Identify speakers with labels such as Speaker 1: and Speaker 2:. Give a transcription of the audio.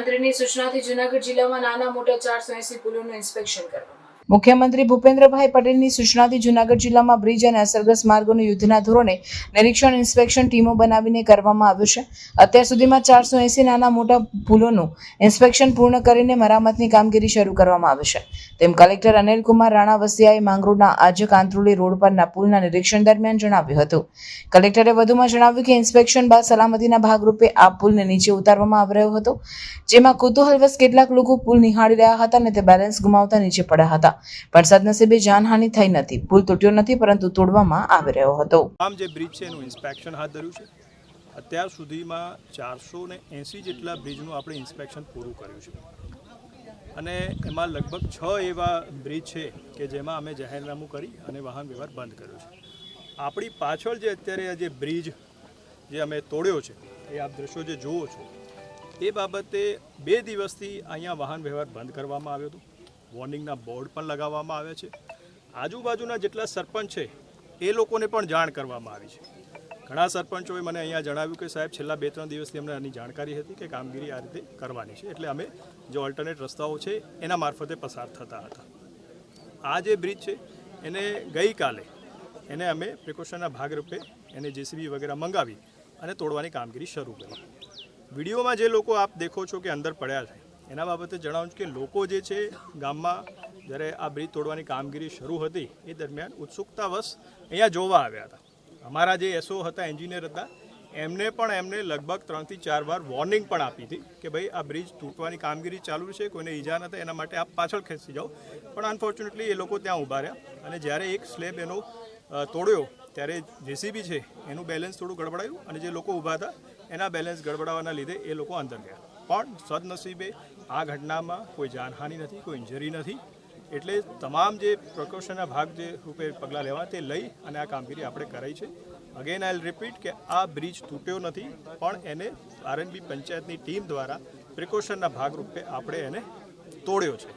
Speaker 1: મુખ્યમંત્રીની સૂચનાથી જૂનાગઢ જિલ્લામાં નાના મોટા 480 પુલોનું ઇન્સ્પેક્શન કરવામાં આવ્યું।
Speaker 2: મુખ્યમંત્રી ભૂપેન્દ્રભાઈ પટેલની સૂચનાથી જૂનાગઢ જિલ્લામાં બ્રિજ અને અસરગ્રસ્ત માર્ગોનું યુદ્ધના ધોરણે નિરીક્ષણ ઇન્સ્પેક્શન ટીમો બનાવીને કરવામાં આવ્યું છે। અત્યાર સુધીમાં 480 નાના મોટા પુલોનું ઇન્સ્પેક્શન પૂર્ણ કરીને મરામતની કામગીરી શરૂ કરવામાં આવી છે, તેમ કલેક્ટર અનિલકુમાર રાણા વસિયાએ માંગરોળના આજક આંત્રોલી રોડ પરના પુલના નિરીક્ષણ દરમિયાન જણાવ્યું હતું। કલેક્ટરે વધુમાં જણાવ્યું કે ઇન્સ્પેક્શન બાદ સલામતીના ભાગરૂપે આ પુલને નીચે ઉતારવામાં આવી રહ્યો હતો, જેમાં કુતૂહલવશ કેટલાક લોકો પુલ નિહાળી રહ્યા હતા અને તે બેલેન્સ ગુમાવતા નીચે પડ્યા હતા, પણ સદનસીબે જાનહાનિ થઈ નથી। પુલ તૂટ્યો નથી, પરંતુ તોડવામાં આવી રહ્યો હતો।
Speaker 3: આમ જે બ્રિજ છે એનું ઇન્સ્પેક્શન હાથ ધર્યું છે। અત્યાર સુધીમાં 480 જેટલા બ્રિજનું આપણે ઇન્સ્પેક્શન પૂરું કર્યું છે અને એમાં લગભગ 6 એવા બ્રિજ છે કે જેમાં અમે જાહેરનામું કરી અને વાહન વ્યવહાર બંધ કર્યો છે। આપણી પાછળ જે અત્યારે જે બ્રિજ જે અમે તોડ્યો છે એ આપ દ્રશ્યો જે જુઓ છો એ બાબતે 2 દિવસથી અહીંયા વાહન વ્યવહાર બંધ કરવામાં આવ્યો હતો। વોર્નિંગના બોર્ડ પણ લગાવવામાં આવ્યા છે। આજુબાજુના જેટલા સરપંચ છે એ લોકોને પણ જાણ કરવામાં આવી છે। ઘણા સરપંચોએ મને અહીંયા જણાવ્યું કે સાહેબ છેલ્લા 2-3 દિવસથી અમને આની જાણકારી હતી કે કામગીરી આ રીતે કરવાની છે, એટલે અમે જે ઓલ્ટરનેટ રસ્તાઓ છે એના મારફતે પસાર થતા હતા। આ જે બ્રિજ છે એને ગઈકાલે એને અમે પ્રિકોશનના ભાગરૂપે એને જેસીબી વગેરે મંગાવી અને તોડવાની કામગીરી શરૂ કરી। વિડીયોમાં જે લોકો આપ દેખો છો કે અંદર પડ્યા છે એના બાબતે જણાવું છું કે લોકો જે છે ગામમાં જ્યારે આ બ્રિજ તોડવાની કામગીરી શરૂ હતી એ દરમિયાન ઉત્સુકતાવશ અહીંયા જોવા આવ્યા હતા। અમારા જે એસઓ હતા, એન્જિનિયર હતા, એમને લગભગ 3 થી 4 વાર વોર્નિંગ પણ આપી હતી કે ભાઈ આ બ્રિજ તૂટવાની કામગીરી ચાલુ છે, કોઈને ઈજા ન થાય એના માટે આપ પાછળ ખેંચી જાઓ, પણ અનફોર્ચ્યુનેટલી એ લોકો ત્યાં ઊભા રહ્યા અને જ્યારે એક સ્લેબ એનો તોડ્યો ત્યારે જેસીબી છે એનું બેલેન્સ થોડું ગડબડાયું અને જે લોકો ઊભા હતા એના બેલેન્સ ગડબડાવાના લીધે એ લોકો અંદર ગયા, પણ સદનસીબે આ ઘટનામાં કોઈ જાનહાનિ નથી, કોઈ ઇન્જરી નથી। એટલે તમામ જે પ્રિકોશનના ભાગ જે રૂપે પગલાં લેવા તે લઈ અને આ કામગીરી આપણે કરાઈ છે। અગેન આઈ વિલ રિપીટ કે આ બ્રિજ તૂટ્યો નથી, પણ એને આરએનબી પંચાયતની ટીમ દ્વારા પ્રિકોશનના ભાગરૂપે આપણે એને તોડ્યો છે।